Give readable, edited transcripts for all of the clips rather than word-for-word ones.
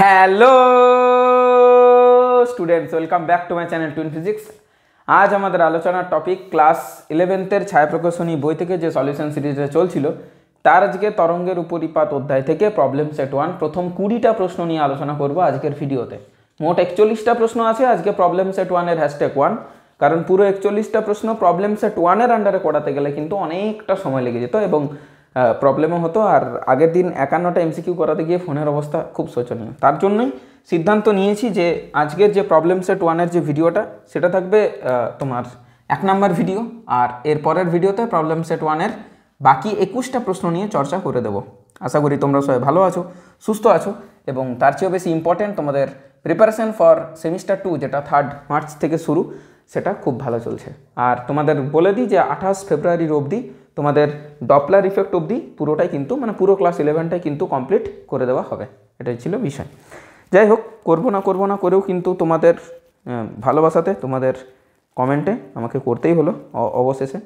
Hello students, welcome back to my channel twin physics. আজ আমাদের আলোচনার টপিক ক্লাস 11-এর ছায়াপ্রকাশনী বই থেকে যে সলিউশন সিরিজটা চলছিল তার আজকে তরঙ্গের উপরিপাত অধ্যায় থেকে প্রবলেম সেট 1 প্রথম 20টা প্রশ্ন নিয়ে আলোচনা করব আজকের ভিডিওতে। মোট 41টা প্রশ্ন আছে আজকে প্রবলেম সেট 1-এর #1, কারণ পুরো 41টা প্রশ্ন প্রবলেম সেট 1-এর আন্ডারে করাতে গেলে কিন্তু অনেকটা সময় লেগে যেত এবং প্রবলেমও হতো। আর আগের দিন 51টা এমসিকিউ করাতে গিয়ে ফোনের অবস্থা খুব শোচনীয়। তার জন্যই সিদ্ধান্ত নিয়েছি যে আজকের যে প্রবলেম সেট 1-এর যে ভিডিওটা সেটা থাকবে তোমার 1 নাম্বার ভিডিও, আর এর পরের ভিডিওতে প্রবলেম সেট 1-এর বাকি 21টা প্রশ্ন নিয়ে চর্চা করে দেবো। আশা করি তোমরা সবাই ভালো আছো, সুস্থ আছো এবং তার চেয়েও বেশি ইম্পর্টেন্ট তোমাদের প্রিপারেশন ফর সেমিস্টার 2 যেটা 3 মার্চ থেকে শুরু, সেটা খুব ভালো চলছে। আর তোমাদের বলে দিই যে 28 ফেব্রুয়ারির অবধি তোমাদের ডপলার ইফেক্ট অবধি পুরোটাই কিন্তু পুরো ক্লাস 11টাই কিন্তু কমপ্লিট করে দেওয়া হবে। এটাই ছিল বিষয়। যাই হোক, করবো না করেও কিন্তু তোমাদের ভালোবাসাতে, তোমাদের কমেন্টে আমাকে করতেই হলো অবশেষে।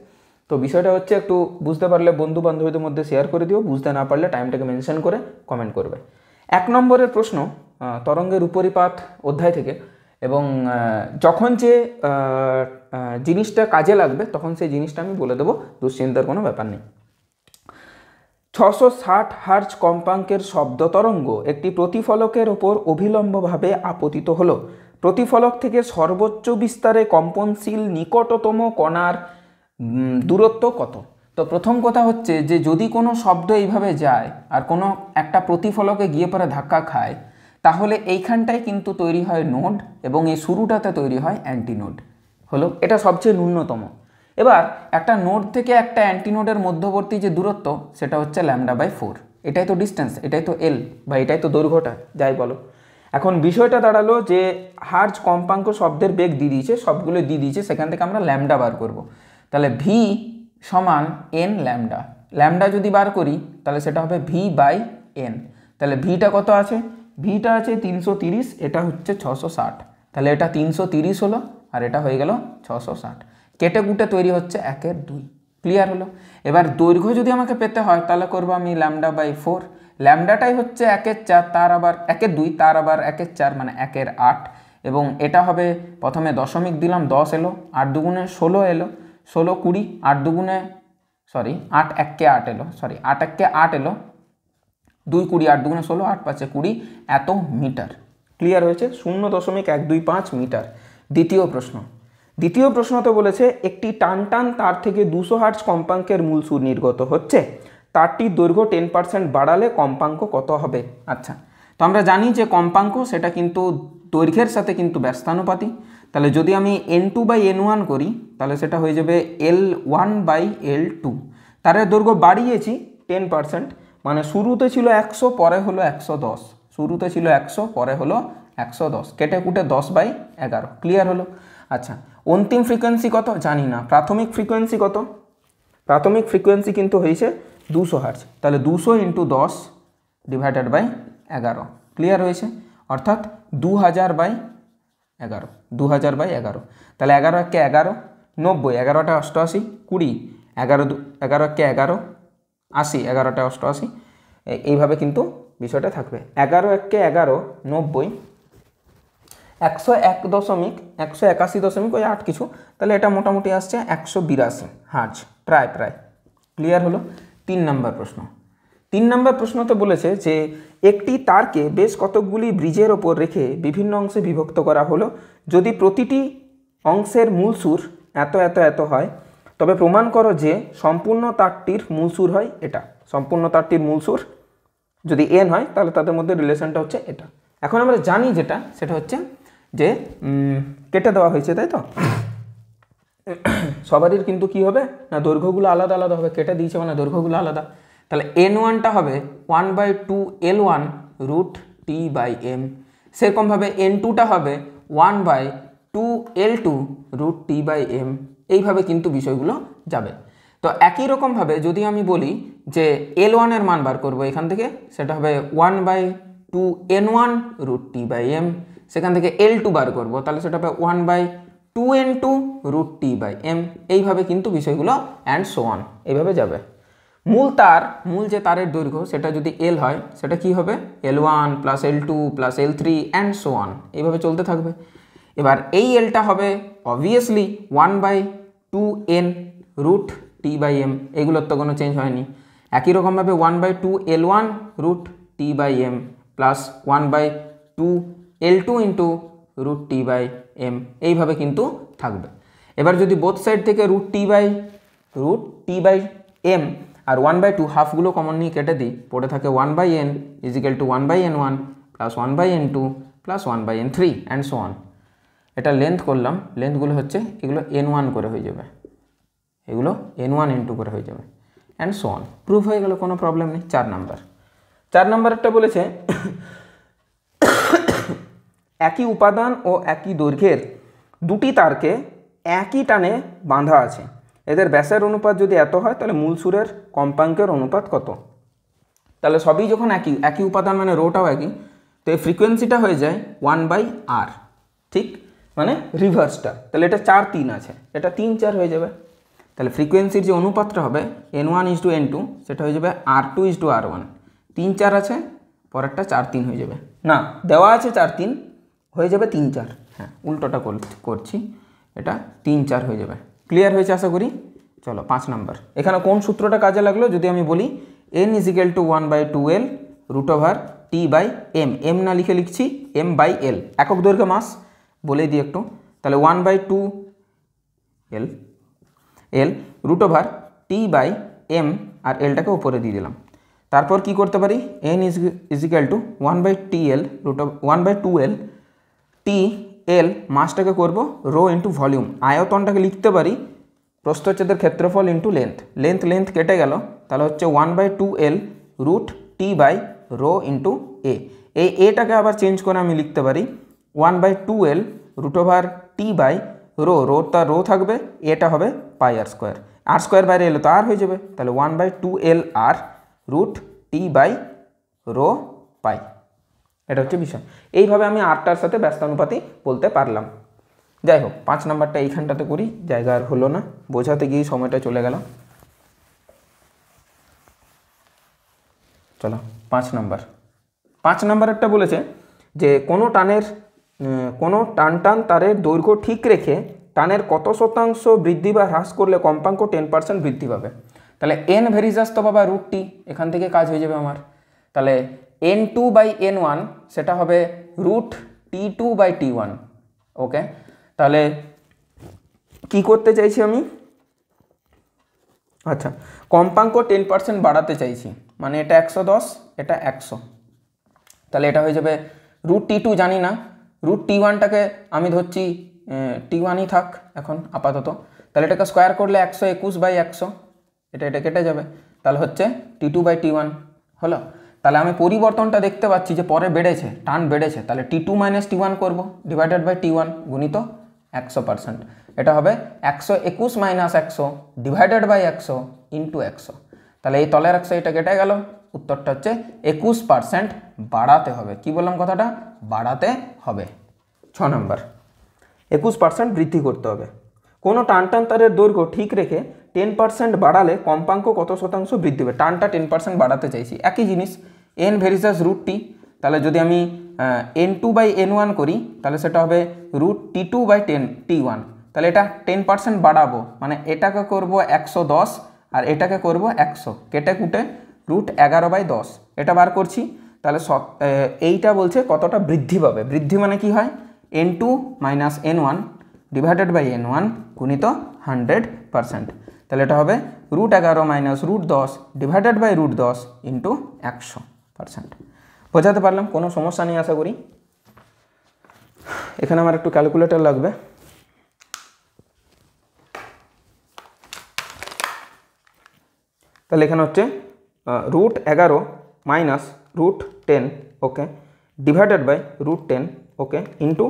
তো বিষয়টা হচ্ছে, একটু বুঝতে পারলে বন্ধু বান্ধবীদের মধ্যে শেয়ার করে দিও, বুঝতে না পারলে টাইমটাকে মেনশন করে কমেন্ট করবে। 1 নম্বরের প্রশ্ন তরঙ্গের উপরিপাত অধ্যায় থেকে, এবং যখন যে জিনিসটা কাজে লাগবে তখন সেই জিনিসটা আমি বলে দেবো, দুশ্চিন্তার কোনো ব্যাপার নেই। 660 হার্জ কম্পাঙ্কের শব্দ তরঙ্গ একটি প্রতিফলকের ওপর অভিলম্বভাবে আপতিত হলো। প্রতিফলক থেকে সর্বোচ্চ বিস্তারে কম্পনশীল নিকটতম কণার দূরত্ব কত? তো প্রথম কথা হচ্ছে যে যদি কোনো শব্দ এইভাবে যায় আর কোনো একটা প্রতিফলকে গিয়ে পরে ধাক্কা খায়, তাহলে এইখানটায় কিন্তু তৈরি হয় নোড এবং এই শুরুটাতে তৈরি হয় অ্যান্টিনোড। হলো, এটা সবচেয়ে ন্যূনতম। এবার একটা নোড থেকে একটা অ্যান্টিনোডের মধ্যবর্তী যে দূরত্ব সেটা হচ্ছে λ/4। এটাই তো ডিস্টেন্স, এটাই তো এল বা এটাই তো দৈর্ঘ্যটা, যাই বলো। এখন বিষয়টা দাঁড়ালো যে হার্জ কম্পাঙ্ক শব্দের বেগ দিয়ে দিয়েছে, সবগুলো দিয়ে দিয়েছে, সেখান থেকে আমরা ল্যামডা বার করব। তাহলে ভি সমান এন ল্যামডা। ল্যামডা যদি বার করি তাহলে সেটা হবে v/n। তাহলে ভিটা কত আছে? ভিটা আছে 330, এটা হচ্ছে 660। তাহলে এটা 330 হলো আর এটা হয়ে গেল 660। কেটে কুটে তৈরি হচ্ছে 1/2। ক্লিয়ার হলো? এবার দৈর্ঘ্য যদি আমাকে পেতে হয় তাহলে করবো আমি λ/4। ল্যামডাটাই হচ্ছে 1/4, তার আবার 1/2, তার আবার 1/4 মানে 1/8। এবং এটা হবে, প্রথমে দশমিক দিলাম, 10 এলো, 8 দুগুণে 16 এলো, 16 20, 8 দুগুণে 8 1 8 এলো, 8 1 8 এলো, 2 20, 8 দুগুণে 16, 8 5 20, এত মিটার। ক্লিয়ার হয়েছে? 0.125 মিটার। দ্বিতীয় প্রশ্নতে বলেছে একটি টান তার থেকে 200 হার্জ কম্পাঙ্কের মূল সুর নির্গত হচ্ছে, তারটির দৈর্ঘ্য 10% বাড়ালে কম্পাঙ্ক কত হবে? আচ্ছা, তো আমরা জানি যে কম্পাঙ্ক সেটা কিন্তু দৈর্ঘ্যের সাথে কিন্তু ব্যস্তানুপাতি। তাহলে যদি আমি n2/n1 করি তাহলে সেটা হয়ে যাবে L1/L2। তার দৈর্ঘ্য বাড়িয়েছি 10%, মানে শুরুতে ছিল 100, পরে হলো 110। শুরুতে ছিল 100, পরে হলো 110, কেটে কুটে 10/11। ক্লিয়ার হলো? আচ্ছা, অন্তিম ফ্রিকোয়েন্সি কত জানি না। প্রাথমিক ফ্রিকোয়েন্সি কত? প্রাথমিক ফ্রিকোয়েন্সি কিন্তু হয়েছে 200 হার্জ। তাহলে 200 × 10 / 11। ক্লিয়ার হয়েছে? অর্থাৎ 2000/11। 2000/11। তাহলে 11 1 11, 90, 11টা 88, 20, 11 11 1 11, 80, 11টা 88। এইভাবে কিন্তু বিষয়টা থাকবে। 11 1 11, 90, 101.181 কিছু, তাহলে এটা মোটামুটি আসছে 182 হার্জ, প্রায়। ক্লিয়ার হলো? 3 নম্বর প্রশ্ন। 3 নম্বর প্রশ্নতে বলেছে যে একটি তারকে বেশ কতকগুলি ব্রিজের ওপর রেখে বিভিন্ন অংশে বিভক্ত করা হলো। যদি প্রতিটি অংশের মূল সুর এত এত এত হয়, তবে প্রমাণ করো যে সম্পূর্ণ তারটির মূল সুর হয় এটা। সম্পূর্ণ তারটির মূল সুর যদি n হয় তাহলে তাদের মধ্যে রিলেশনটা হচ্ছে এটা। এখন আমরা জানি যেটা, সেটা হচ্ছে যে কেটে দেওয়া হয়েছে, তাই তো? সবারই কিন্তু কি হবে না, দৈর্ঘ্যগুলো আলাদা আলাদা হবে। কেটে দিয়েছে মানে দৈর্ঘ্যগুলো আলাদা। তাহলে n1টা হবে 1/2L1 √T/m। সেরকমভাবে n2টা হবে 1/2L2 √T/m। এইভাবে কিন্তু বিষয়গুলো যাবে। তো একই রকমভাবে যদি আমি বলি যে L1 এর মান বার করবো এখান থেকে, সেটা হবে 1/2N1 √T/m। সেখান থেকে L2 বার করবো, তাহলে সেটা হবে 1/2N2 √T/m। এইভাবে কিন্তু বিষয়গুলো অ্যান্ড সো অন এইভাবে যাবে। মূল যে তারের দৈর্ঘ্য সেটা যদি এল হয় সেটা কি হবে L1 plus L2 plus L3 and so on, এইভাবে চলতে থাকবে। এবার এই এলটা হবে obviously 1/2n root T by M, এগুলোর তো কোনো চেঞ্জ হয়নি। একই রকমভাবে 1/2 L1 root T by M plus 1/2 L2 into root T by M, এইভাবে কিন্তু থাকবে। এবার যদি বোথ সাইড থেকে রুট টি বাই এম আর 1/2 হাফগুলো কমন নিয়ে কেটে দিই, পড়ে থাকে 1/n equal to 1/n1 plus 1/n2 plus 1/n3 and so on. এটা লেন্থ করলাম, লেন্থগুলো হচ্ছে এগুলো n1 করে হয়ে যাবে, এগুলো n1 n2 করে হয়ে যাবে অ্যান্ড সো অন। প্রুফ হয়ে গেল, কোনো প্রবলেম নেই। 4 নাম্বারটা বলেছে একই উপাদান ও একই দৈর্ঘ্যের দুটি তারকে একই টানে বাঁধা আছে, এদের ব্যাসের অনুপাত যদি এত হয় তাহলে মূল সুরের কম্পাঙ্কের অনুপাত কত? তাহলে সবই যখন একই উপাদান মানে রোটাও একই, তো এই ফ্রিকোয়েন্সিটা হয়ে যায় 1/r, ঠিক মানে রিভার্সটা। তাহলে এটা 4-3 আছে, এটা 3-4 হয়ে যাবে। তাহলে ফ্রিকোয়েন্সির যে অনুপাতটা হবে n1:n2 সেটা হয়ে যাবে r2:r1। 3-4 আছে, পরেরটা 4-3 হয়ে যাবে। না, দেওয়া আছে 4-3, হয়ে যাবে 3-4। হ্যাঁ, উল্টোটা করছি, এটা 3-4 হয়ে যাবে। ক্লিয়ার হয়েছে আশা করি। চলো 5 নাম্বার। এখানে কোন সূত্রটা কাজে লাগলো যদি আমি বলি n is equal to 1/2l root over T by m, m না লিখে লিখছি m/l, একক দৈর্ঘ্য মাস বলে দিই একটু। তাহলে 1/2l root over T by M আর এলটাকে উপরে দিয়ে দিলাম। তারপর কি করতে পারি, n is equal to 1/2l T L মাসটাকে করব রো ইন্টু ভলিউম, আয়তনটাকে লিখতে পারি প্রস্থচ্ছেদের ক্ষেত্রফল ইন্টু লেন্থ কেটে গেল, তাহলে হচ্ছে 1/2l root T by rho into A. এই এটাকে আবার চেঞ্জ করে আমি লিখতে পারি 1/2l root over T by rho থাকবে, এটা হবে পাই আর স্কোয়ার বাইরে এলে তো আর হয়ে যাবে, তাহলে 1/2l আর root T by rho pi. এটা হচ্ছে বিষয়। এইভাবে আমি আরটার সাথে ব্যস্তানুপাতি বলতে পারলাম। যাই হোক, 5 নাম্বারটা এইখানটাতে করি, জায়গা আর হলো না, বোঝাতে গিয়ে সময়টা চলে গেল। চলো 5 নাম্বারটা বলেছে যে কোনো টান তারের দৈর্ঘ্য ঠিক রেখে টানের কত শতাংশ বৃদ্ধি বা হ্রাস করলে কম্পাঙ্ক 10% বৃদ্ধি পাবে। তাহলে n ভেরিজাস তো বাবা রুট টি, এখান থেকে কাজ হয়ে যাবে আমার। তাহলে n2/n1 সেটা হবে রুট t2/t1। ওকে, তাহলে কি করতে চাইছি আমি, আচ্ছা কম্পাঙ্ক 10% বাড়াতে চাইছি, মানে এটা 110 এটা 100, তাহলে এটা হয়ে যাবে রুট t2 জানি না, রুট t1টাকে আমি ধরছি t1ই থাক এখন আপাতত, তাহলে এটাকে স্কোয়ার করলে 121/100, এটা কেটে যাবে, তাহলে হচ্ছে t2/t1 হলো। তাহলে আমি পরিবর্তনটা দেখতে পাচ্ছি যে পরে বেড়েছে, টান বেড়েছে, তাহলে t2 - t1 করবো ডিভাইডেড বাই t1 গুণিত 100%, এটা হবে 121 - 100 ডিভাইডেড বাই 100 ইন্টু 100। তাহলে এই তলের 100 এটা কেটে গেল, উত্তরটা হচ্ছে 21% বাড়াতে হবে। কি বললাম কথাটা, বাড়াতে হবে। 6 নাম্বার 21% বৃদ্ধি করতে হবে। কোনো টান তারের দৈর্ঘ্য ঠিক রেখে 10% বাড়ালে কম্পাঙ্ক কত শতাংশ বৃদ্ধি হবে। টানটা 10% বাড়াতে চাইছি, একই জিনিস n ভেরিসাস রুট টি, তাহলে যদি আমি n2/n1 করি তাহলে সেটা হবে রুট t2/t1, তাহলে এটা 10% বাড়াবো, মানে এটাকে করব 110 আর এটাকে করব 100, কেটে কুটে রুট 11/10 এটা বার করছি। তাহলে এইটা বলছে কতটা বৃদ্ধি পাবে। বৃদ্ধি মানে কি হয়, n2 - n1 divided by n1 গুণিত 100%, তাহলে এটা হবে root 11 - root 10 divided by root 10 into 100%। বোঝাতে পারলাম, কোনো সমস্যা নেই আশা করি। এখানে আমার একটু ক্যালকুলেটর লাগবে। তাহলে এখানে হচ্ছে root 11 minus root 10 okay divided by root 10 okay into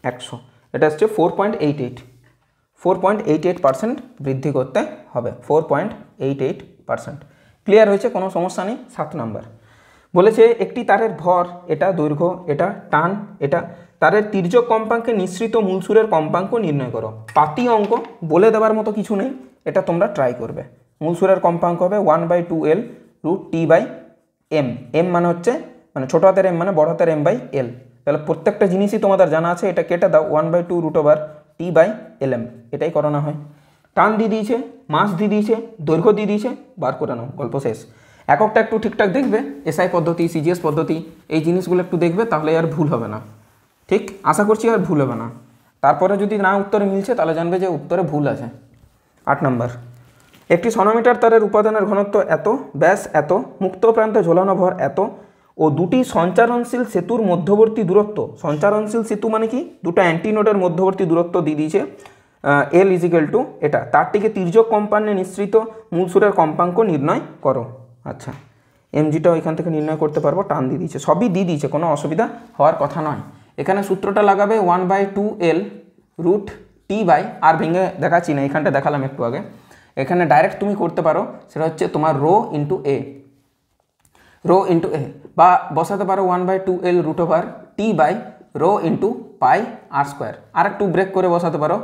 100, এটা হচ্ছে 4.88% বৃদ্ধি করতে হবে, 4.88%। ক্লিয়ার হয়েছে, কোনো সমস্যা নেই। 7 নাম্বার বলেছে একটি তারের ভর, এটা দৈর্ঘ্য, এটা টান, এটা তারের তির্যক কম্পাঙ্কে নিঃসৃত মূলসুরের কম্পাঙ্ক নির্ণয় করো। পাতি অঙ্ক, বলে দেওয়ার মতো কিছু নেই, এটা তোমরা ট্রাই করবে। মূল সুরের কম্পাঙ্ক হবে 1/2L root T by m. M মানে হচ্ছে মানে ছোটো হাতের এম মানে বড় হাতের এম বাই এল। তাহলে প্রত্যেকটা জিনিসই তোমাদের জানা আছে, এটা কেটে দাও 1/2 root over T by L m, এটাই করানো হয়। টান দিয়ে দিয়েছে, মাস দিয়ে দিয়েছে, দৈর্ঘ্য দিয়ে দিয়েছে, বার করে নাও, গল্প শেষ। এককটা একটু ঠিকঠাক দেখবে, এসআই পদ্ধতি, সিজিএস পদ্ধতি, এই জিনিসগুলো একটু দেখবে, তাহলে আর ভুল হবে না। ঠিক, আশা করছি আর ভুল হবে না। তারপরে যদি না উত্তরে মিলছে তাহলে জানবে যে উত্তরে ভুল আছে। 8 নম্বর, একটি সনোমিটার তারের উপাদানের ঘনত্ব এত, ব্যাস এত, মুক্ত প্রান্তে ঝোলানো ভর এত ও দুটি সঞ্চারণশীল সেতুর মধ্যবর্তী দূরত্ব, সঞ্চারণশীল সেতু মানে কি, দুটো অ্যান্টিনোডের মধ্যবর্তী দূরত্ব দিয়ে দিয়েছে এল ইজিক্যাল টু এটা, তারটিকে তির্যক কম্পাঙ্কে নিঃসৃত মূল সুরের কম্পাঙ্ক নির্ণয় করো। আচ্ছা, এমজিটাও এখান থেকে নির্ণয় করতে পারবো, টান দিয়ে দিয়েছে, সবই দিয়ে দিয়েছে, কোনো অসুবিধা হওয়ার কথা নয়। এখানে সূত্রটা লাগাবে 1/2L রুট টি বাই, আর ভেঙে দেখাচ্ছি না, এখানটা দেখালাম একটু আগে। এখানে ডাইরেক্ট তুমি করতে পারো, সেটা হচ্ছে তোমার rho into A, rho into A, বা বসাতে পারো 1/2L root over T by rho into pi আর স্কোয়ার। আর একটু ব্রেক করে বসাতে পারো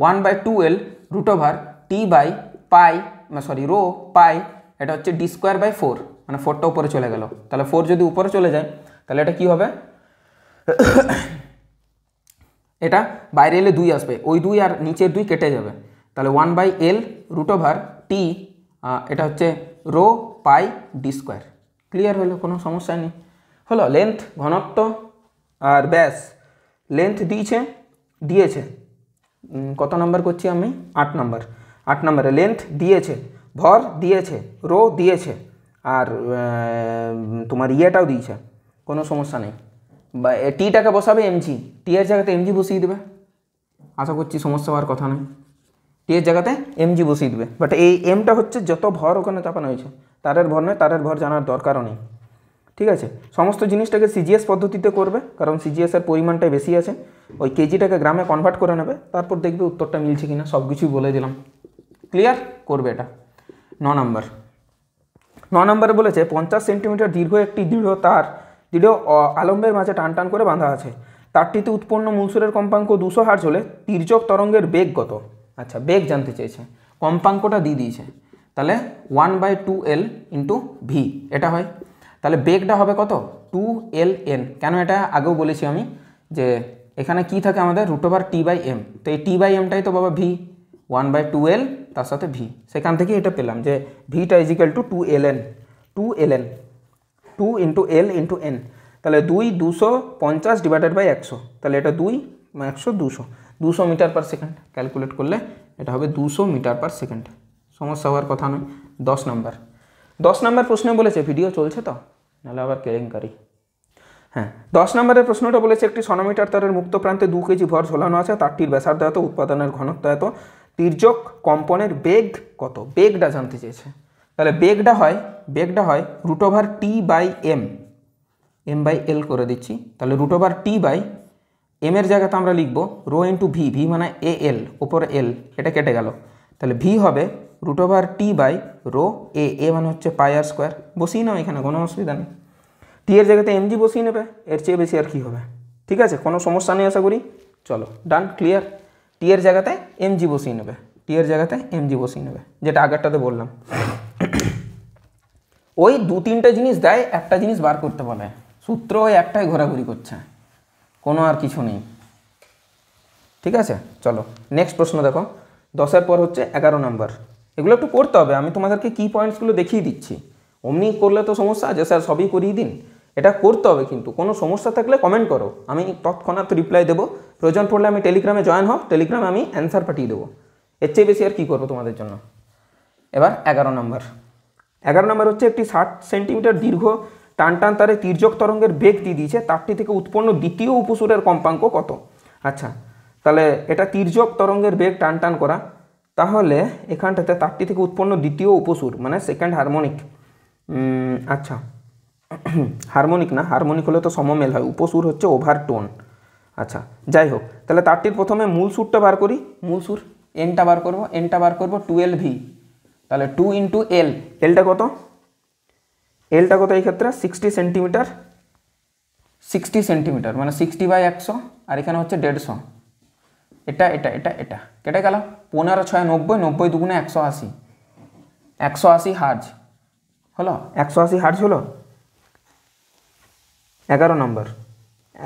1/2L root over T by pi, sorry rho pi, এটা হচ্ছে ডি স্কোয়ার বাই 4, মানে 4টা উপরে চলে গেল। তাহলে 4 যদি উপরে চলে যায় তাহলে এটা কি হবে, এটা বাইরে এলে 2 আসবে, ওই 2 আর নিচের 2 কেটে যাবে, তাহলে 1/L রুট ওভার টি, এটা হচ্ছে রো পাই ডি স্কোয়ার। ক্লিয়ার হলো, কোনো সমস্যা নেই। হলো লেন্থ, ঘনত্ব আর ব্যাস। লেন্থ দিয়েছে কত নাম্বার করছি আমি, 8 নম্বর। 8 নম্বরে লেন্থ দিয়েছে, ভর দিয়েছে, রো দিয়েছে, আর তোমার ইয়েটাও দিয়েছে, কোনো সমস্যা নেই। বা টিটাকে বসাবে এমজি, টি এর জায়গাতে এমজি বসিয়ে দেবে, আশা করছি সমস্যা হওয়ার কথা নয়। টি এর জায়গাতে এমজি বসিয়ে দেবে, বাট এই এমটা হচ্ছে যত ভর ওখানে চাপানো হয়েছে, তারের ভর নয়, তারের ভর জানার দরকারও নেই। ঠিক আছে, সমস্ত জিনিসটাকে সিজিএস পদ্ধতিতে করবে, কারণ সিজিএসের পরিমাণটাই বেশি আছে। ওই কেজিটাকে গ্রামে কনভার্ট করে নেবে, তারপর দেখবে উত্তরটা মিলছে কিনা, সব কিছুই বলে দিলাম। ক্লিয়ার করবে এটা। 9 নম্বর, 9 নম্বরে বলেছে 50 সেন্টিমিটার দীর্ঘ একটি দৃঢ় তার, দৃঢ় আলম্বের মাঝে টান টান করে বাঁধা আছে। তারটিতে উৎপন্ন মূলসুরের কম্পাঙ্ক 200 হার্জ হলে তির্যক তরঙ্গের বেগ কত? আচ্ছা, বেগ জানতে চেয়েছে, কম্পাঙ্কটা দিয়ে দিয়েছে, তাহলে 1/2L ইন্টু ভি এটা হয়। তাহলে বেগটা হবে কত, 2LN। কেন, এটা আগেও বলেছি আমি যে এখানে কি থাকে আমাদের, root over T by m, তো এই টি বাই এমটাই তো বাবা ভি, 1/2L তার সাথে ভি, সেখান থেকে এটা পেলাম যে ভিটা is equal two 2LN, 2 into L into N. তাহলে 250 ডিভাইডেড বাই 100, তাহলে এটা 2 100 200 মিটার পার সেকেন্ড, ক্যালকুলেট করলে এটা হবে 200 মিটার পার সেকেন্ড, সমস্যা হওয়ার কথা নয়। 10 নম্বর, 10 নম্বর প্রশ্নে বলেছে, ভিডিও চলছে তো নাহলে আবার কেলেঙ্কারি। হ্যাঁ, 10 নম্বরের প্রশ্নটা বলেছে একটি সনোমিটার তারের মুক্ত প্রান্তে 2 কেজি ভর ঝোলানো আছে, তারটির ব্যাসার্ধ এত, উৎপাদনের ঘনত্ব এত, তির্যক কম্পনের বেগ কত? বেগটা জানতে চেয়েছে। তাহলে বেগটা হয় root over T by m, m by L করে দিচ্ছি। তাহলে root over T by m এর জায়গাতে আমরা লিখবো রো ইন্টু ভি, ভি মানে এ এল, ওপরে এল, এটা কেটে গেল, তাহলে ভি হবে root over T by rho A, A মানে হচ্ছে পাই আর স্কোয়ার। বসিয়ে নাও এখানে, কোনো অসুবিধা নেই। টি এর জায়গাতে এমজি বসিয়ে নেবে, এর চেয়ে বেশি আর কি হবে। ঠিক আছে, কোনো সমস্যা নেই আশা করি। চলো ডান, ক্লিয়ার। টি এর জায়গাতে এমজি বসিয়ে নেবে, টি এর জায়গাতে এমজি বসিয়ে নেবে, যেটা আগেরটাতে বললাম। ওই 2-3টে জিনিস দেয়, একটা জিনিস বার করতে বলে, সূত্র ওই একটাই ঘোরাঘুরি করছে, কোনো আর কিছু নেই। ঠিক আছে, চলো নেক্সট প্রশ্ন দেখো। 10-এর পর হচ্ছে 11 নম্বর। এগুলো একটু করতে হবে, আমি তোমাদেরকে কি পয়েন্টসগুলো দেখিয়ে দিচ্ছি, অমনি করলে তো সমস্যা আছে, স্যার সবই করিয়ে দিন। এটা করতে হবে, কিন্তু কোনো সমস্যা থাকলে কমেন্ট করো, আমি তৎক্ষণাৎ রিপ্লাই দেবো। প্রয়োজন পড়লে আমি টেলিগ্রামে জয়েন হও, টেলিগ্রামে আমি অ্যান্সার পাঠিয়ে দেবো, এর চেয়ে বেশি আর কী করবো তোমাদের জন্য। এবার 11 নম্বর। 11 নম্বর হচ্ছে একটি 60 সেন্টিমিটার দীর্ঘ টান টান তারে তির্যক তরঙ্গের বেগ দিয়ে দিয়েছে, তারটি থেকে উৎপন্ন দ্বিতীয় উপসুরের কম্পাঙ্ক কত? আচ্ছা, তাহলে এটা তির্যক তরঙ্গের বেগ টান টান করা, তাহলে এখানটাতে তারটি থেকে উৎপন্ন দ্বিতীয় উপসুর মানে সেকেন্ড হারমোনিক। আচ্ছা, হারমোনিক না, হারমোনিক হলে তো সমমেল হয়, উপসুর হচ্ছে ওভারটোন। আচ্ছা, যাই হোক, তাহলে তারটির প্রথমে মূল সুরটা বার করি, মূল সুর এনটা বার করবো 12V, তাহলে 2 ইন্টু এল, এলটা কত? এলটা কত এই ক্ষেত্রে 60 সেন্টিমিটার, 60 সেন্টিমিটার মানে 60/100, আর এখানে হচ্ছে 150। এটা এটা এটা এটা কেটে গেল, 15 × 6 = 90, 90 × 2 = 180, 180 হার্জ হলো, 180 হার্জ হলো। 11 নম্বর,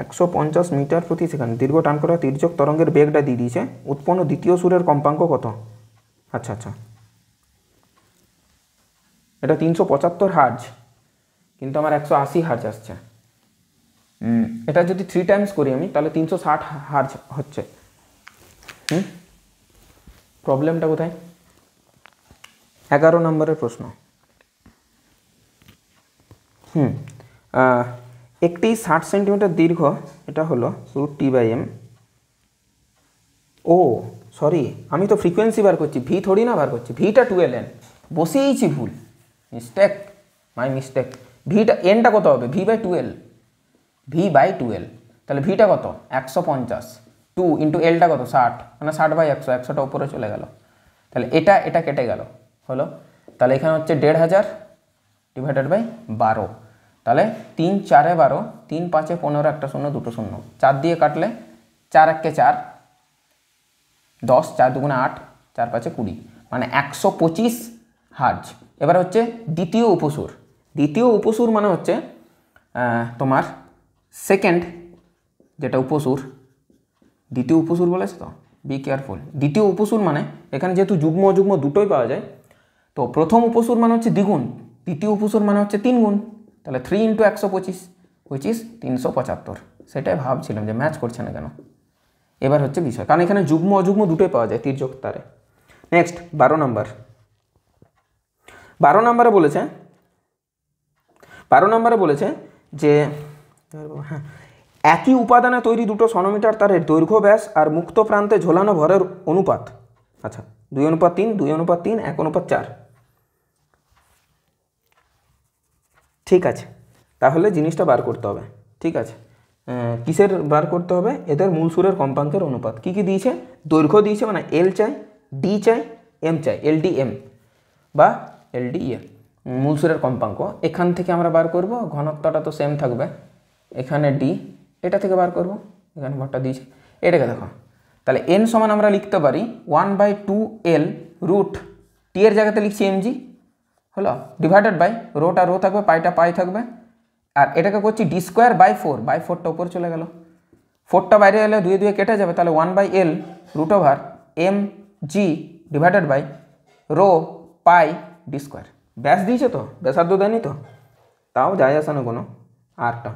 150 মিটার প্রতি সেকেন্ড দীর্ঘ টান করা তির্যক তরঙ্গের বেগটা দিয়ে দিয়েছে, উৎপন্ন দ্বিতীয় সুরের কম্পাঙ্ক কত? আচ্ছা আচ্ছা, এটা 375 হার্জ, কিন্তু আমার 180 হার্জ আসছে। এটা যদি 3 টাইমস করি আমি, তাহলে 360 হার্জ হচ্ছে। প্রবলেমটা কোথায়? 11 নম্বরের প্রশ্ন। একটি 60 সেন্টিমিটার দীর্ঘ, এটা হলো √T/m। ও সরি, আমি তো ফ্রিকোয়েন্সি বার করছি, ভি থোড়ি না বার করছি, ভিটা 12n, বসিয়েছি ভুল, মিস্টেক, মাই মিস্টেক। ভিটা এনটা কত হবে? V/12, V/12, তাহলে ভিটা কত? 150, 2 ইন্টু এলটা কত? 60, মানে 60/100, 100টা উপরে চলে গেল, তাহলে এটা কেটে গেল, হলো। তাহলে এখানে হচ্ছে 1500 ডিভাইডেড বাই 12, তাহলে 3 4 12, 3 5 15, একটা শূন্য, দুটো শূন্য, 4 দিয়ে কাটলে 4 1 4, 10, 4 2 8, 4 5 20, মানে 125 হার্জ। এবার হচ্ছে দ্বিতীয় উপসুর। দ্বিতীয় উপসুর মানে হচ্ছে তোমার সেকেন্ড যেটা উপসুর, দ্বিতীয় উপসুর বলেছে তো, বি কেয়ারফুল। দ্বিতীয় উপসুর মানে এখানে যেহেতু যুগ্ম অযুগ্ম দুটোই পাওয়া যায়, তো প্রথম উপসুর মানে হচ্ছে দ্বিগুণ, দ্বিতীয় উপসুর মানে হচ্ছে 3 গুণ, তাহলে 3 ইন্টু 125 হুইচ ইজ 375। সেটাই ভাবছিলাম যে ম্যাচ করছে না কেন। এবার হচ্ছে বিষয়, কারণ এখানে যুগ্ম অযুগ্ম দুটোই পাওয়া যায় তির্যক তারে। নেক্সট 12 নম্বর। 12 নম্বরে বলেছে, 12 নম্বরে বলেছে যে হ্যাঁ, একই উপাদানে তৈরি দুটো সনোমিটার তারের দৈর্ঘ্য ব্যাস আর মুক্ত প্রান্তে ঝোলানো ভরের অনুপাত, আচ্ছা 2:3, 2:3, 1:4। ঠিক আছে, তাহলে জিনিসটা বার করতে হবে। ঠিক আছে, কিসের বার করতে হবে? এদের মূল সুরের কম্পাঙ্কের অনুপাত। কি কি দিয়েছে? দৈর্ঘ্য দিয়েছে, মানে এল চাই, ডি চাই, এম চাই, LDM বা LDE, মূল সুরের কম্পাঙ্ক। এখান থেকে আমরা বার করব, ঘনত্বটা তো সেম থাকবে, এখানে ডি, এটা থেকে বার করব, এখানে ভরটা দিয়েছে, এটাকে দেখো। তাহলে এন সমান আমরা লিখতে পারি 1/2L √, টি এর জায়গাতে লিখছি mg, হলো, ডিভাইডেড বাই রোটা রো থাকবে, পাইটা পাই থাকবে, আর এটাকে করছি d²/4, উপর চলে গেল, 4টা বাইরে এলে 2 2 কেটে যাবে, তাহলে 1/L √mg divided by rho pi d²। ব্যাস দিয়েছে তো, ব্যাসার্ধ দেয়নি তো, তাও যায় আসে না কোনো, আরটা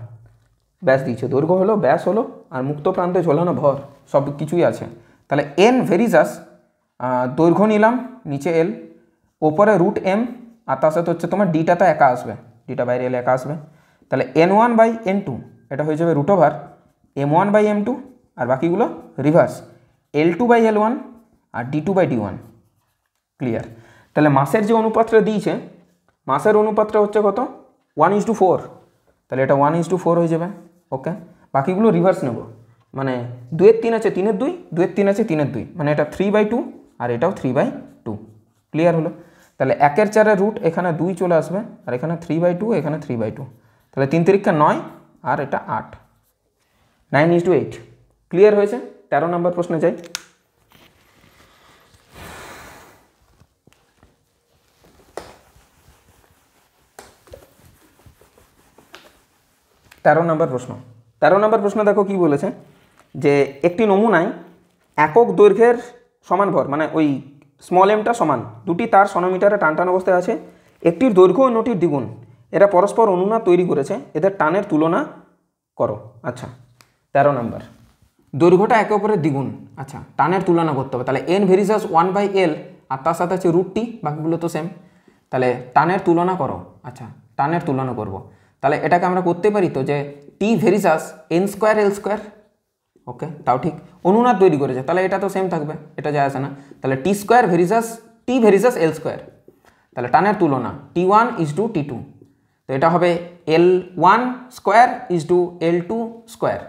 ব্যাস দিয়েছে, দৈর্ঘ্য হলো, ব্যাস হলো, আর মুক্ত প্রান্তে ঝোলানো ভর সব কিছুই আছে। তাহলে এন ভেরিজাস, দৈর্ঘ্য নিলাম, নিচে এল, ওপরে √m, আর তার সাথে হচ্ছে তোমার ডিটা তো একা আসবে, ডিটা বাইরে এলে একা আসবে, তাহলে n1/n2 এটা হয়ে যাবে √m1/m2, আর বাকিগুলো রিভার্স, L2/L1 আর D2/D1। ক্লিয়ার? তাহলে মাসের যে অনুপাতটা দিয়েছে, মাসের অনুপাতটা হচ্ছে কত? 1:4, তাহলে এটা 1:4 হয়ে যাবে। ওকে, বাকিগুলো রিভার্স নেব, মানে 2/3 আছে 3/2, 2/3 আছে 3/2, মানে এটা 3/2 আর এটাও 3/2। ক্লিয়ার হলো? তাহলে 1/4 রুট, এখানে 2 চলে আসবে, আর এখানে 3/2, এখানে 3/2, তাহলে 3 3 9, আর এটা 8, 9:8। ক্লিয়ার হয়েছে? 13 নম্বর প্রশ্নে যাই। 13 নম্বর প্রশ্ন। 13 নম্বর প্রশ্ন দেখো কি বলেছে, যে একটি নমুনায় একক দৈর্ঘ্যের সমান ভর, মানে ওই স্মল এমটা সমান, দুটি তার সনোমিটারে টান অবস্থায় আছে, একটির দৈর্ঘ্য অন্যটির দ্বিগুণ, এরা পরস্পর অনুনাদ তৈরি করেছে, এদের টানের তুলনা করো। আচ্ছা 13 নম্বর, দৈর্ঘ্যটা একে অপরের দ্বিগুণ, আচ্ছা টানের তুলনা করতে হবে, তাহলে n ভেরিজাস 1/L, আর তার সাথে আছে √t, বাকিগুলো তো সেম, তাহলে টানের তুলনা করো। আচ্ছা টানের তুলনা করব, তাহলে এটাকে আমরা করতে পারি তো, যে টি ভেরিজাস n²L²। ওকে, তাও ঠিক, অনুনাদ তৈরি করেছে, তাহলে এটা তো সেম থাকবে, এটা যায় আসে না, তাহলে t² ভেরিজাস টি ভেরিজাস L², তাহলে টানের তুলনা T1:T2, তো এটা হবে L1²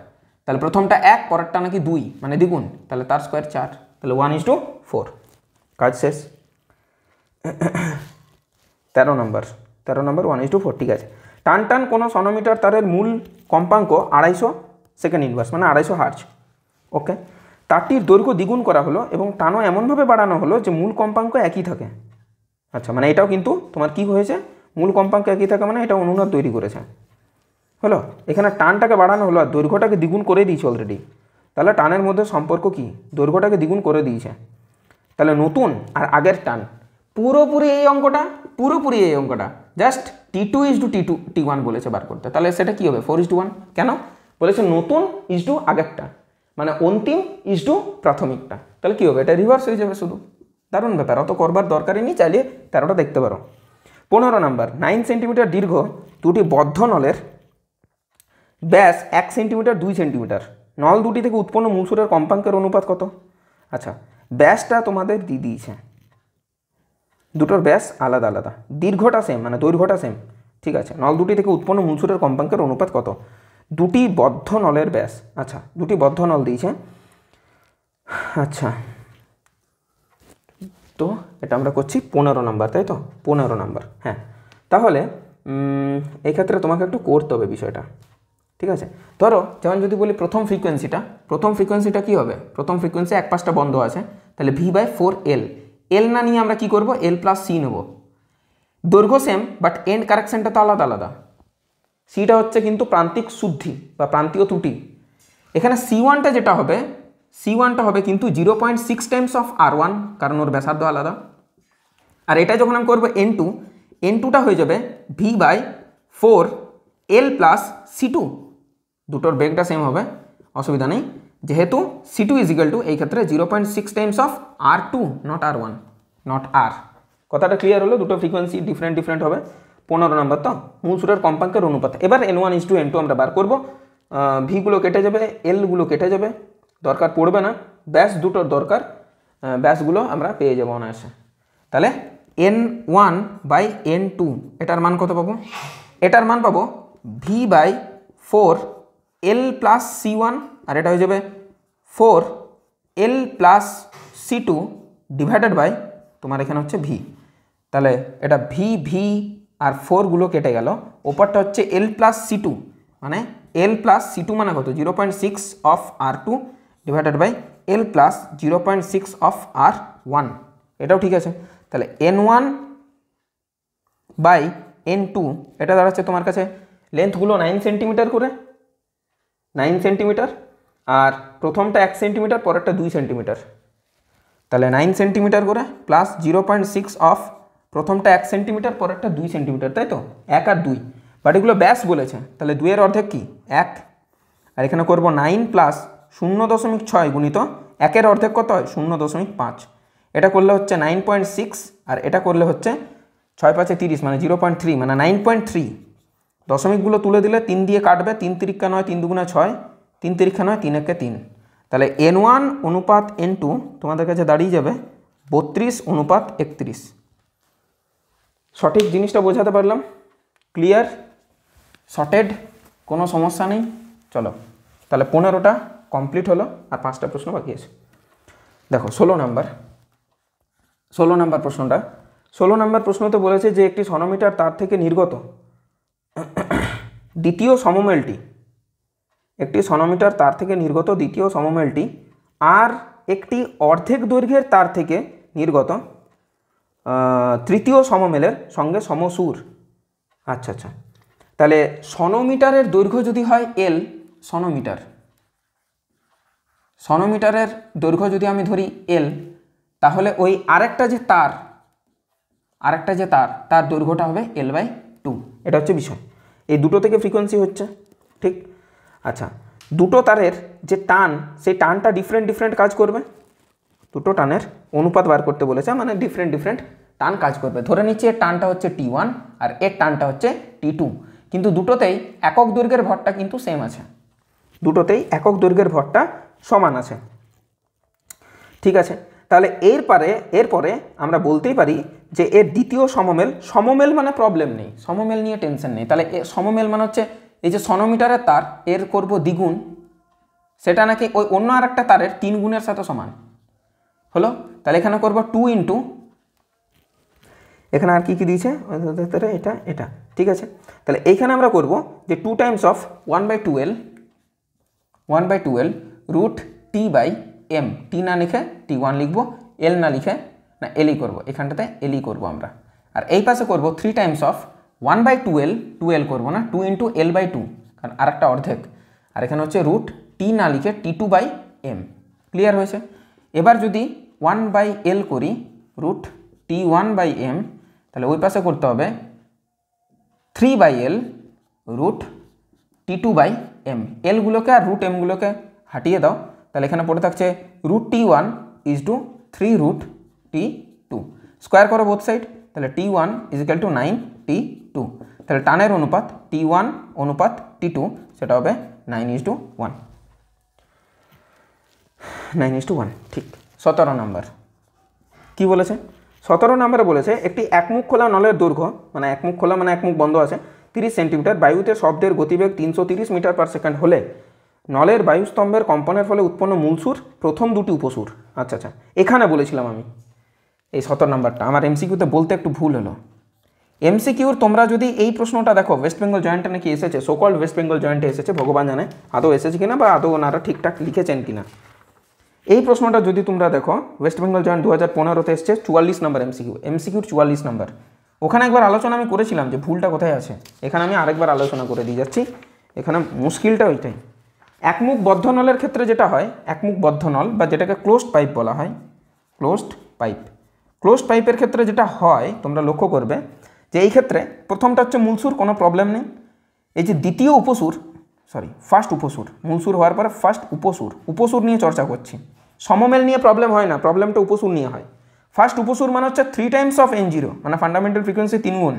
তাহলে প্রথমটা 1, পরেরটা নাকি 2, মানে দ্বিগুণ, তাহলে তার স্কোয়ার 4, তাহলে 1:4, কাজ শেষ। 13 নম্বর 1:4। ঠিক আছে, টান কোনো সনোমিটার তারের মূল কম্পাঙ্ক 250 সেকেন্ড ইনভার্স, মানে 250 হার্জ। ওকে, তারটির দৈর্ঘ্য দ্বিগুণ করা হলো এবং টানও এমনভাবে বাড়ানো হলো যে মূল কম্পাঙ্ক একই থাকে। আচ্ছা, মানে এটাও কিন্তু তোমার কি হয়েছে, মূল কম্পাঙ্ক একই থাকে মানে এটা অনুনাদ তৈরি করেছে। হলো, এখানে টানটাকে বাড়ানো হলো আর দৈর্ঘ্যটাকে দ্বিগুণ করে দিয়েছে অলরেডি। তাহলে টানের মধ্যে সম্পর্ক কি, দৈর্ঘ্যটাকে দ্বিগুণ করে দিয়েছে। তাহলে নতুন আর আগের টান পুরোপুরি এই অঙ্কটা জাস্ট T2:T1 বলেছে বার করতে। তাহলে সেটা কি হবে 4:1। কেন বলেছে নতুন ইজটু আগেরটা, মানে অন্তিম ইজটু প্রাথমিকটা। তাহলে কি হবে, এটা রিভার্স হয়ে যাবে শুধু। দারুণ ব্যাপার, অত করবার দরকারই নেই, চাইলে 13টা দেখতে পারো। 15 নাম্বার, 9 সেন্টিমিটার দীর্ঘ দুটি বদ্ধ নলের ব্যাস 1 সেন্টিমিটার 2 সেন্টিমিটার, নল দুটি থেকে উৎপন্ন মূলসুরের কম্পাঙ্কের অনুপাত কত? আচ্ছা, ব্যাসটা তোমাদের দিয়ে দিয়েছে, দুটোর ব্যাস আলাদা আলাদা, দীর্ঘটা সেম মানে দৈর্ঘ্যটা সেম, ঠিক আছে। নল দুটি থেকে উৎপন্ন মূলসুরের কম্পাঙ্কের অনুপাত কত? দুটি বদ্ধ নলের ব্যাস, আচ্ছা দুটি বদ্ধ নল দিয়েছে। আচ্ছা, তো এটা আমরা করছি 15 নাম্বার, তাই তো 15 নাম্বার। হ্যাঁ, তাহলে এই ক্ষেত্রে তোমাকে একটু করতে হবে বিষয়টা, ঠিক আছে। ধরো যেমন যদি বলি প্রথম ফ্রিকোয়েন্সিটা কি হবে, প্রথম ফ্রিকোয়েন্সি এক পাশটা বন্ধ আছে, তাহলে V/4L, এল না নিয়ে আমরা কি করব, L+C নেব। দৈর্ঘ্য সেম বাট এন্ড কারেকশনটা তো আলাদা আলাদা। সিটা হচ্ছে কিন্তু প্রান্তিক শুদ্ধি বা প্রান্তীয় ত্রুটি। এখানে C1টা যেটা হবে, C1টা হবে কিন্তু 0.6 টাইমস অফ R1, কারণ ওর ব্যাসার্ধ আলাদা। আর এটা যখন আমি করবো N2টা হয়ে যাবে V/4L+C2, দুটোর বেগটা সেম হবে, অসুবিধা নেই, যেহেতু C2 এই ক্ষেত্রে 0.6 Times of R2, not R1, not R। কথাটা ক্লিয়ার হলো, দুটো ফ্রিকোয়েন্সি ডিফারেন্ট হবে। 15 নম্বর তো মূলসুরের কম্পাঙ্কের অনুপাত। এবার N1:N2 আমরা বার করবো। ভিগুলো কেটে যাবে, এলগুলো কেটে যাবে, দরকার পড়বে না, ব্যাস দুটোর দরকার, ব্যাসগুলো আমরা পেয়ে যাবো অনায়াসে। তাহলে N1/N2 এটার মান কত পাবো? এটার মান পাবো V/4L+C1, আর এটা হয়ে যাবে 4L+C2 ডিভাইডেড বাই তোমার এখানে হচ্ছে V। তাহলে এটা V আর 4গুলো কেটে গেল, ওপরটা হচ্ছে L+C2, মানে L+C2 মানে কত, 0.6 of R2 divided by L+0.6 of R1, এটাও ঠিক আছে। তাহলে N1/N2 এটা দাঁড়াচ্ছে তোমার কাছে লেন্থগুলো 9 সেন্টিমিটার করে, 9 সেন্টিমিটার, আর প্রথমটা 1 সেন্টিমিটার, পরেরটা 2 সেন্টিমিটার। তাহলে 9 সেন্টিমিটার করে প্লাস 0.6 অফ প্রথমটা 1 সেন্টিমিটার, পরেরটা 2 সেন্টিমিটার, তাই তো 1 আর 2, বাট এগুলো ব্যাস বলেছে, তাহলে 2 এর অর্ধেক কি 1, আর এখানে করবো 9 প্লাস 0.6 গুণিত 1 এর অর্ধেক কত হয় 0.5, এটা করলে হচ্ছে 9.6, আর এটা করলে হচ্ছে 6×5=30 মানে 0.3 মানে 9.3। দশমিকগুলো তুলে দিলে 3 দিয়ে কাটবে, 3 তিরিক্ষা 9, 3 দুগুণে 6, 3 তিরিক্ষা 9, 3 একে 3। তাহলে N1:N2 তোমাদের কাছে দাঁড়িয়ে যাবে 32:31। সঠিক জিনিসটা বোঝাতে পারলাম, ক্লিয়ার, সর্টেড, কোনো সমস্যা নেই। চলো তাহলে 15টা কমপ্লিট হলো, আর 5টা প্রশ্ন বাকি আছে। দেখো 16 নাম্বার প্রশ্নটা, 16 নাম্বার প্রশ্নতে বলেছে যে একটি সনোমিটার তার থেকে নির্গত দ্বিতীয় সমমেলটি, একটি সনোমিটার তার থেকে নির্গত দ্বিতীয় সমমেলটি আর একটি অর্ধেক দৈর্ঘ্যের তার থেকে নির্গত তৃতীয় সমমেলের সঙ্গে সমসুর। আচ্ছা, তাহলে সনোমিটারের দৈর্ঘ্য যদি হয় L, সনোমিটারের দৈর্ঘ্য যদি আমি ধরি L, তাহলে ওই আরেকটা যে তার দৈর্ঘ্যটা হবে L/2, এটা হচ্ছে বিষয়। এই দুটো থেকে ফ্রিকোয়েন্সি হচ্ছে, ঠিক। আচ্ছা, দুটো তারের যে টান, সেই টানটা ডিফারেন্ট কাজ করবে, দুটো টানের অনুপাত বার করতে বলেছে, মানে ডিফারেন্ট টান কাজ করবে। ধরে নিচ্ছি এর টানটা হচ্ছে T1 আর এর টানটা হচ্ছে T2, কিন্তু দুটোতেই একক দৈর্ঘ্যের ভরটা কিন্তু সেম আছে, দুটোতেই একক দৈর্ঘ্যের ভরটা সমান আছে, ঠিক আছে। তাহলে এরপরে আমরা বলতেই পারি যে এর দ্বিতীয় সমমেল মানে প্রবলেম নেই, সমমেল নিয়ে টেনশন নেই। তাহলে সমমেল মানে হচ্ছে এই যে সনোমিটারের তার এর করব দ্বিগুণ, সেটা নাকি ওই অন্য আর একটা তারের 3 গুণের সাথে সমান হলো। তাহলে এখানে করব 2 ইন্টু, এখানে আর কি দিয়েছে এটা, ঠিক আছে। তাহলে এইখানে আমরা করব যে 2 Times of 1/12 root T/m, T না লিখে T1 লিখবো, L না লিখে না Lই করবো, এখানটাতে Lই করবো আমরা। আর এই পাশে করবো 3 টাইমস অফ 1/2L, 2L করবো না, 2 × L/2, কারণ আর একটা অর্ধেক, আর এখানে হচ্ছে রুট টি না লিখে T2/m। ক্লিয়ার হয়েছে? এবার যদি 1/L করি, রুট T1/m, তাহলে ওই পাশে করতে হবে 3/L রুট T2/m। এলগুলোকে আর রুট এমগুলোকে হাটিয়ে দাও, তাহলে এখানে পড়ে থাকছে root T1 = 3 root T2। Square করো বোথ সাইড, তাহলে T1 = 9 T2। তাহলে টানের অনুপাত T1 অনুপাত T2 সেটা হবে 9:1। 9:1, ঠিক। 17 নম্বর কি বলেছে? 17 নম্বরে বলেছে একটি একমুখ খোলা নলের দৈর্ঘ্য, মানে একমুখ খোলা মানে একমুখ বন্ধ আছে, 30 সেন্টিমিটার, বায়ুতে শব্দের গতিবেগ 330 মিটার/সেকেন্ড হলে নলের বায়ুস্তম্ভের কম্পনের ফলে উৎপন্ন মূলসুর প্রথম দুটি উপসুর। আচ্ছা আচ্ছা, এখানে বলেছিলাম আমি এই 17 নম্বরটা, আমার এমসিকিউতে বলতে একটু ভুল হলো। এমসিকিউর তোমরা যদি এই প্রশ্নটা দেখো, ওয়েস্ট বেঙ্গল জয়েন্টে নাকি এসেছে, সোকল্ড ওয়েস্ট বেঙ্গল জয়েন্টে এসেছে, ভগবান জানে আদৌ এসেছে কিনা বা আদৌ ওনারা ঠিকঠাক লিখেছেন কিনা। এই প্রশ্নটা যদি তোমরা দেখো, ওয়েস্ট বেঙ্গল জয়েন্ট 2015-তে এসছে, 44 নম্বর এমসিকিউর 44 নম্বর। ওখানে একবার আলোচনা আমি করেছিলাম যে ভুলটা কোথায় আছে, এখানে আমি আরেকবার আলোচনা করে দিয়ে যাচ্ছি। এখানে মুশকিলটা ওইটাই। একমুখ বদ্ধ নলের ক্ষেত্রে যেটা হয়, একমুখ বদ্ধ নল বা যেটাকে ক্লোজড পাইপ বলা হয়, ক্লোজড পাইপের ক্ষেত্রে যেটা হয় তোমরা লক্ষ্য করবে যে এই ক্ষেত্রে প্রথমটা হচ্ছে মূলসুর, কোনো প্রবলেম নেই। এই যে দ্বিতীয় উপসুর, ফার্স্ট উপসুর, মূলসুর হওয়ার পরে ফার্স্ট উপসুর নিয়ে চর্চা করছি। সমমেল নিয়ে প্রবলেম হয় না, প্রবলেমটা উপসুর নিয়ে হয়। ফার্স্ট উপসুর মানে হচ্ছে 3 টাইমস অফ N0, মানে ফান্ডামেন্টাল ফ্রিকোয়েন্সি 3 গুণ।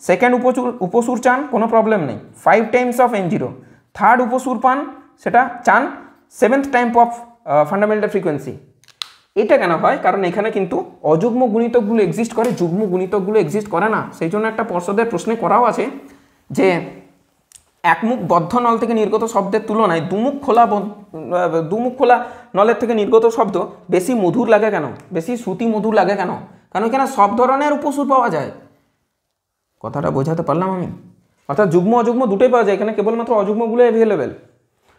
সেকেন্ড উপসুর চান, কোনো প্রবলেম নেই, 5 টাইমস অফ N0। থার্ড উপসুর পান, সেটা চান 7th time of fundamental frequency. এটা কেন হয়? কারণ এখানে কিন্তু অযুগ্ম গুণিতকগুলো এক্সিস্ট করে, যুগ্ম গুণিতকগুলো এক্সিস্ট করে না। সেই জন্য একটা পর্ষদের প্রশ্নে করাও আছে যে একমুখ বদ্ধ নল থেকে নির্গত শব্দের তুলনায় দুমুখ খোলা নলের থেকে নির্গত শব্দ বেশি মধুর লাগে কেন, বেশি শ্রুতি মধুর লাগে কেন? কারণ এখানে সব ধরনের উপসুর পাওয়া যায়। কথাটা বোঝাতে পারলাম আমি? অর্থাৎ যুগ্ম অযুগ্ম দুটোই পাওয়া যায়, এখানে কেবলমাত্র অযুগ্মগুলো অ্যাভেলেবেল।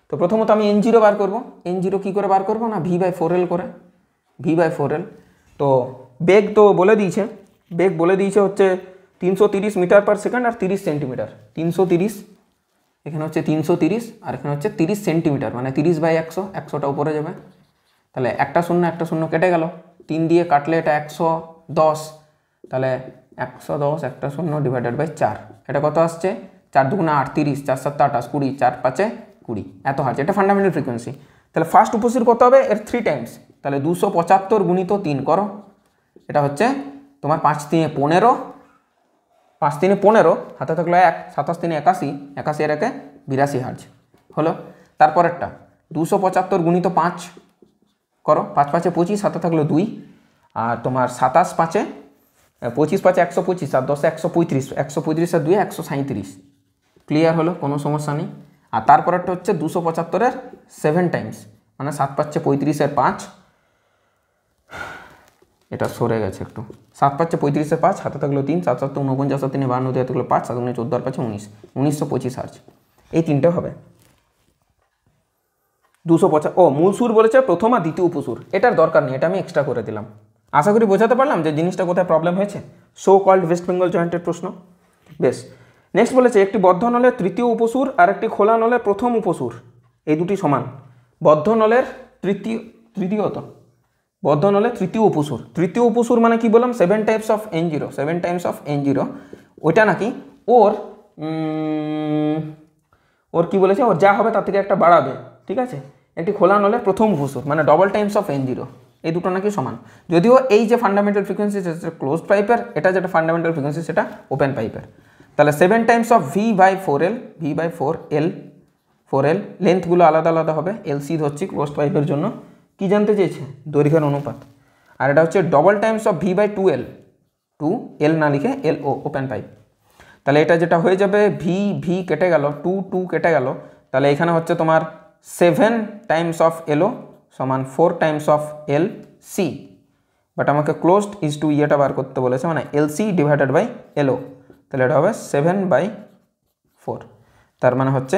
তো প্রথমত আমি N0 বার করব। N0 কী করে বার করবো না, V/4L করে, V/4L। তো বেগ তো বলে দিয়েছে হচ্ছে 330 মিটার/সেকেন্ড আর 30 সেন্টিমিটার। 330, এখানে হচ্ছে 330 আর এখানে হচ্ছে 30 সেন্টিমিটার, মানে 30/100, 100টা উপরে যাবে। তাহলে একটা শূন্য কেটে গেল, 3 দিয়ে কাটলে এটা 110, তাহলে 110 একটা শূন্য /4, এটা কত আসছে? 4 দুগুণে 8, 30, 4 7 28, 20, 4 5 20, এত হার্জ। এটা ফান্ডামেন্টাল ফ্রিকোয়েন্সি। তাহলে ফার্স্ট উপসুর কত হবে? এর 3 টাইমস, তাহলে 275 গুণিত 3 করো, এটা হচ্ছে তোমার 5 × 3 = 15, 5 × 3 = 15, হাতে থাকলো 1, 27 × 3 = 81, 81 এর 1 82 হার্জ হলো। তারপরেরটা 275 গুণিত 5 করো, 5 5 25, হাতে থাকলো 2, আর তোমার 27 5 25 5 125, আর 10 135, 135 আর 2 137। ক্লিয়ার হলো? কোনো সমস্যা নেই। আর তারপরেরটা হচ্ছে 275-এর 7 টাইমস, মানে 7 5 35 এর 5, এটা সরে গেছে একটু, 7 5 35 এর 5, হাতে থাকলো 3, 7 7 49, 7 3 52, হাতে থাকলো 5, 7 9 14 আর 5 19, 1925 হার্জ। এই তিনটে হবে 250। মূল সুর বলেছে প্রথম আর দ্বিতীয় উপসুর, এটার দরকার নেই, এটা আমি এক্সট্রা করে দিলাম। আশা করি বোঝাতে পারলাম যে জিনিসটা কোথায় প্রবলেম হয়েছে। সো কল্ড ওয়েস্ট বেঙ্গল জয়েন্টের প্রশ্ন। বেশ, নেক্সট বলেছে একটি বদ্ধ নলের তৃতীয় উপসুর আর একটি খোলা নলের প্রথম উপসুর, এই দুটি সমান। বদ্ধ নলের তৃতীয় উপসুর, তৃতীয় উপসুর মানে কি বললাম? 7 টাইমস অফ N0, ওইটা নাকি ওর কি বলেছে, ওর যা হবে তার থেকে একটা বাড়াবে, ঠিক আছে। একটি খোলা নলের প্রথম উপসুর মানে ডবল টাইমস অফ N0, এই দুটো নাকি সমান। যদিও এই যে ফান্ডামেন্টাল ফ্রিকোয়েন্সি সেটা ক্লোজড পাইপের, এটা যেটা ফান্ডামেন্টাল ফ্রিকোয়েন্সি সেটা ওপেন পাইপের। তাহলে 7 টাইমস অফ V/4L, লেন্থগুলো আলাদা আলাদা হবে, LC ধরছি ক্লোজড পাইপের জন্য। কি জানতে চেয়েছে? দৈর্ঘ্যের অনুপাত। আর এটা হচ্ছে double Times of V/2L, 2L না লিখে LO, ওপেন পাইপ। তাহলে এটা যেটা হয়ে যাবে V কেটে গেল, 2 কেটে গেল, তাহলে এখানে হচ্ছে তোমার 7 টাইমস অফ LO সমান 4 টাইমস অফ LC। বাট আমাকে ক্লোজড ইয়েটা বার করতে বলেছে, মানে LC / LO, তাহলে এটা হবে 7/4। তার মানে হচ্ছে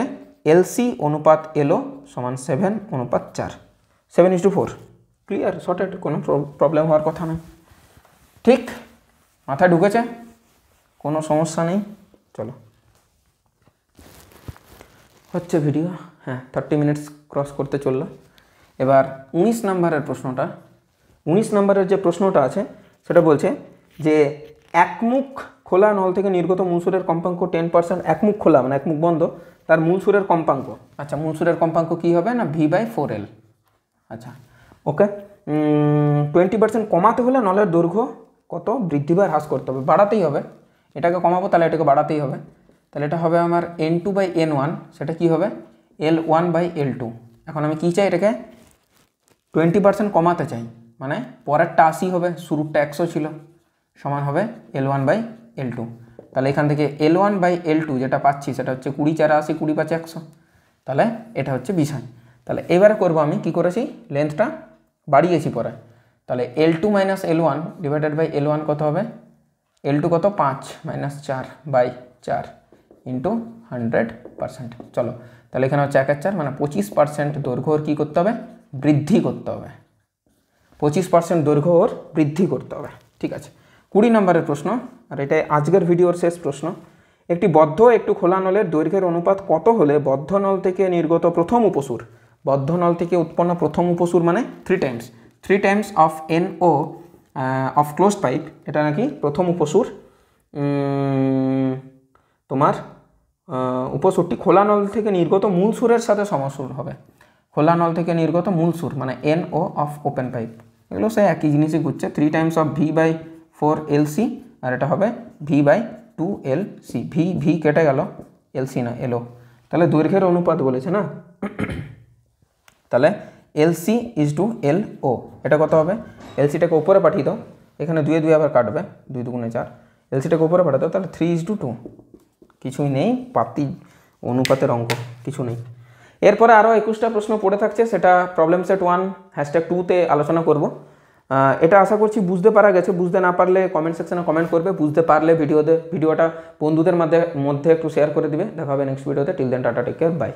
LC অনুপাত LO সমান 7/4, 7:4। ক্লিয়ার? শর্টেড, কোনো প্রবলেম হওয়ার কথা নয়। ঠিক মাথায় ঢুকেছে? কোনো সমস্যা নেই। চলো, হচ্ছে ভিডিও, হ্যাঁ 30 মিনিটস ক্রস করতে চললো। এবার 19 নম্বরের প্রশ্নটা, 19 নম্বরের যে প্রশ্নটা আছে সেটা বলছে যে একমুখ খোলা নল থেকে নির্গত মূলসুরের কম্পাঙ্ক 10%, একমুখ খোলা মানে একমুখ বন্ধ, তার মূলসুরের কম্পাঙ্ক। আচ্ছা, মূলসুরের কম্পাঙ্ক কী হবে না V/4L। আচ্ছা ওকে, 20% কমাতে হলে নলের দৈর্ঘ্য কত বৃদ্ধি বা হ্রাস করতে হবে? বাড়াতেই হবে, এটাকে কমাবো তাহলে এটাকে বাড়াতেই হবে। তাহলে এটা হবে আমার N2/N1, সেটা কি হবে L1/L2। এখন আমি কী চাই, এটাকে 20% কমাতে চাই, মানে পরেরটা 80 হবে, শুরুরটা 100 ছিল, সমান হবে L1/L2। তাহলে এখান থেকে L1/L2 যেটা পাচ্ছি সেটা হচ্ছে 20 × 4 = 80, 20 × 5 = 100। তাহলে এটা হচ্ছে বিষয়। তাহলে এবারে করবো আমি কি করেছি, লেন্থটা বাড়িয়েছি পরে। তাহলে L2 - L1 / L1 কত হবে, L2 কত 5 - 4/4 × 100%। চলো, তাহলে এখানে হচ্ছে 1 × 4 মানে 25% দৈর্ঘ্য ওর কী করতে হবে, বৃদ্ধি করতে হবে। 25% দৈর্ঘ্য ওর বৃদ্ধি করতে হবে। ঠিক আছে, 20 নম্বরের প্রশ্ন, আর এটা আজকের ভিডিওর শেষ প্রশ্ন। একটি বদ্ধ একটু খোলা নলের দৈর্ঘ্যের অনুপাত কত হলে বদ্ধ নল থেকে নির্গত প্রথম উপসুর, বদ্ধ নল থেকে উৎপন্ন প্রথম উপসুর মানে 3 Times of NO of closed pipe, এটা নাকি প্রথম উপসুর, তোমার উপসুরটি খোলা নল থেকে নির্গত মূল সুরের সাথে সমসুর হবে। খোলা নল থেকে নির্গত মূল সুর মানে NO অফ ওপেন পাইপ, এগুলো সে একই জিনিসই ঘুরছে। 3 টাইমস অফ V/4LC, আর এটা হবে V/2LC। V কেটে গেল, LC না LO। তাহলে দৈর্ঘ্যের অনুপাত বলেছে না, তাহলে LC = LO। এটা কত হবে, LCটাকে উপরে পাঠিয়ে দাও, এখানে 2 2 আবার কাটবে, 2 2 × 4, LCটাকে উপরে পাঠাতে দাও, তাহলে 3:2। কিছুই নেই, পাতি অনুপাতের অঙ্ক কিছু নেই। এরপরে আরও 21টা প্রশ্ন পড়ে থাকছে, সেটা প্রবলেম সেট 1 #2-তে আলোচনা করব। এটা আশা করছি বুঝতে পারা গেছে। বুঝতে না পারলে কমেন্ট সেকশনে কমেন্ট করবে, বুঝতে পারলে ভিডিওটা বন্ধুদের মধ্যে একটু শেয়ার করে দিবে। দেখা হবে নেক্সট ভিডিওতে। Till then tata, take care, by.